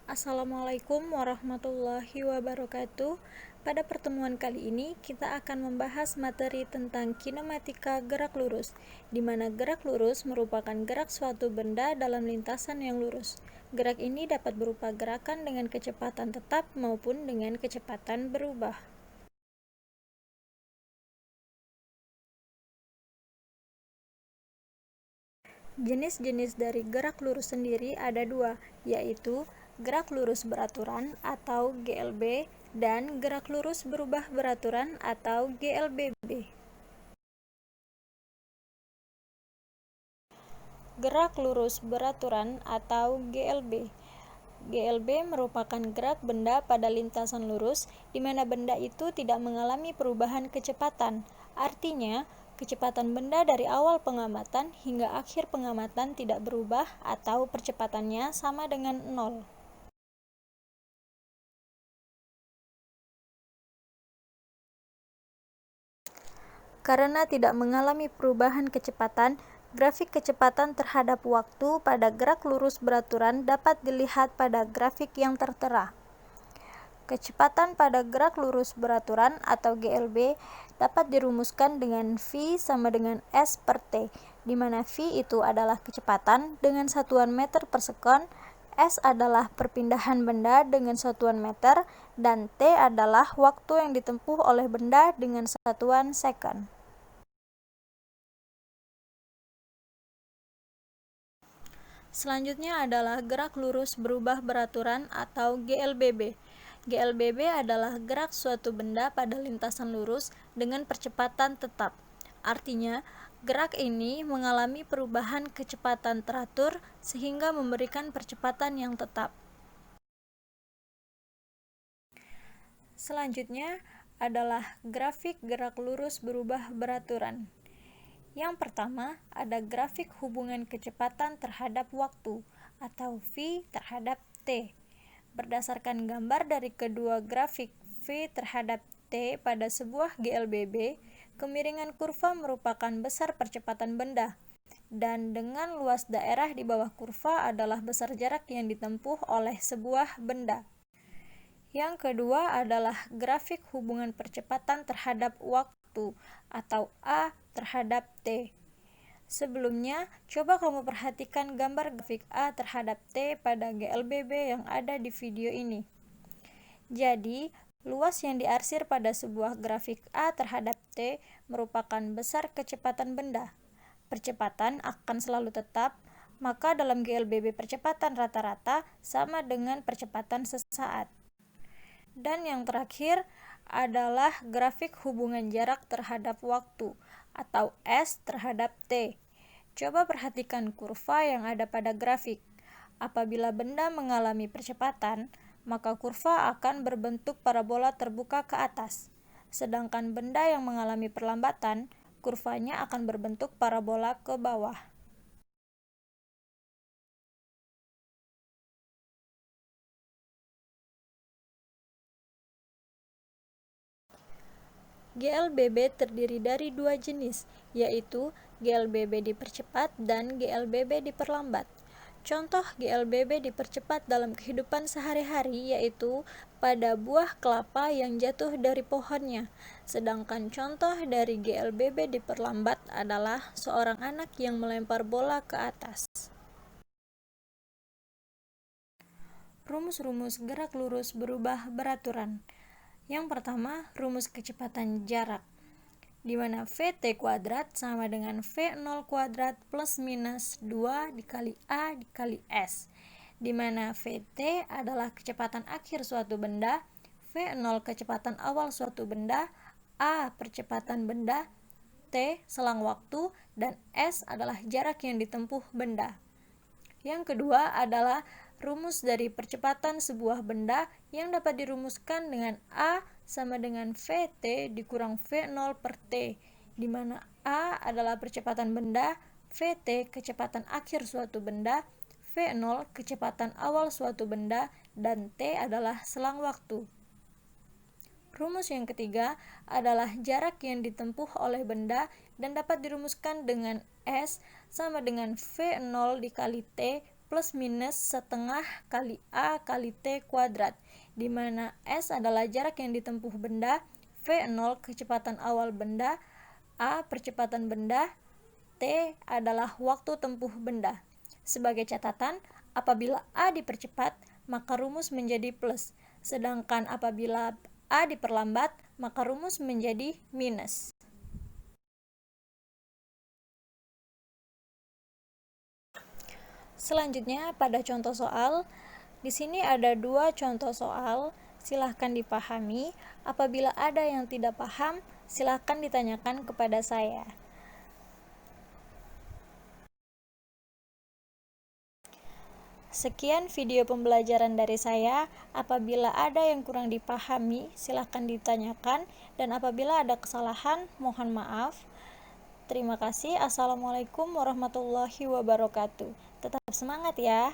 Assalamualaikum warahmatullahi wabarakatuh. Pada pertemuan kali ini kita akan membahas materi tentang kinematika gerak lurus, di mana gerak lurus merupakan gerak suatu benda dalam lintasan yang lurus. Gerak ini dapat berupa gerakan dengan kecepatan tetap maupun dengan kecepatan berubah. Jenis-jenis dari gerak lurus sendiri ada dua, yaitu gerak lurus beraturan atau GLB dan gerak lurus berubah beraturan atau GLBB. Gerak lurus beraturan atau GLB. GLB merupakan gerak benda pada lintasan lurus, di mana benda itu tidak mengalami perubahan kecepatan. Artinya, kecepatan benda dari awal pengamatan hingga akhir pengamatan tidak berubah atau percepatannya sama dengan 0. Karena tidak mengalami perubahan kecepatan, grafik kecepatan terhadap waktu pada gerak lurus beraturan dapat dilihat pada grafik yang tertera. Kecepatan pada gerak lurus beraturan atau GLB dapat dirumuskan dengan V sama dengan S per T, di mana V itu adalah kecepatan dengan satuan meter per sekon, S adalah perpindahan benda dengan satuan meter, dan T adalah waktu yang ditempuh oleh benda dengan satuan sekon. Selanjutnya adalah gerak lurus berubah beraturan atau GLBB. GLBB adalah gerak suatu benda pada lintasan lurus dengan percepatan tetap. Artinya, gerak ini mengalami perubahan kecepatan teratur sehingga memberikan percepatan yang tetap. Selanjutnya adalah grafik gerak lurus berubah beraturan. Yang pertama, ada grafik hubungan kecepatan terhadap waktu atau V terhadap T. Berdasarkan gambar dari kedua grafik V terhadap T pada sebuah GLBB, kemiringan kurva merupakan besar percepatan benda, dan dengan luas daerah di bawah kurva adalah besar jarak yang ditempuh oleh sebuah benda. Yang kedua adalah grafik hubungan percepatan terhadap waktu atau A terhadap T. Sebelumnya, coba kamu perhatikan gambar grafik A terhadap T pada GLBB yang ada di video ini. Jadi, luas yang diarsir pada sebuah grafik A terhadap T merupakan besar kecepatan benda. Percepatan akan selalu tetap, maka dalam GLBB percepatan rata-rata sama dengan percepatan sesaat. Dan yang terakhir adalah grafik hubungan jarak terhadap waktu atau S terhadap T. Coba perhatikan kurva yang ada pada grafik. Apabila benda mengalami percepatan, maka kurva akan berbentuk parabola terbuka ke atas. Sedangkan benda yang mengalami perlambatan, kurvanya akan berbentuk parabola ke bawah. GLBB terdiri dari dua jenis, yaitu GLBB dipercepat dan GLBB diperlambat. Contoh GLBB dipercepat dalam kehidupan sehari-hari yaitu pada buah kelapa yang jatuh dari pohonnya. Sedangkan contoh dari GLBB diperlambat adalah seorang anak yang melempar bola ke atas. Rumus-rumus gerak lurus berubah beraturan. Yang pertama, rumus kecepatan jarak, di mana VT kuadrat sama dengan V0 kuadrat plus minus 2 dikali A dikali S, di mana VT adalah kecepatan akhir suatu benda, V0 kecepatan awal suatu benda, A percepatan benda, T selang waktu, dan S adalah jarak yang ditempuh benda. Yang kedua adalah rumus dari percepatan sebuah benda yang dapat dirumuskan dengan A sama dengan VT dikurang V0 per T, di mana A adalah percepatan benda, VT kecepatan akhir suatu benda, V0 kecepatan awal suatu benda, dan T adalah selang waktu. Rumus yang ketiga adalah jarak yang ditempuh oleh benda dan dapat dirumuskan dengan S sama dengan V0 dikali T plus minus setengah kali A kali T kuadrat, di mana S adalah jarak yang ditempuh benda, V0 kecepatan awal benda, A percepatan benda, T adalah waktu tempuh benda. Sebagai catatan, apabila A dipercepat, maka rumus menjadi plus, sedangkan apabila A diperlambat, maka rumus menjadi minus. Selanjutnya, pada contoh soal, di sini ada 2 contoh soal, silahkan dipahami. Apabila ada yang tidak paham, silahkan ditanyakan kepada saya. Sekian video pembelajaran dari saya. Apabila ada yang kurang dipahami, silahkan ditanyakan, dan apabila ada kesalahan, mohon maaf. Terima kasih. Assalamualaikum warahmatullahi wabarakatuh. Tetap semangat ya.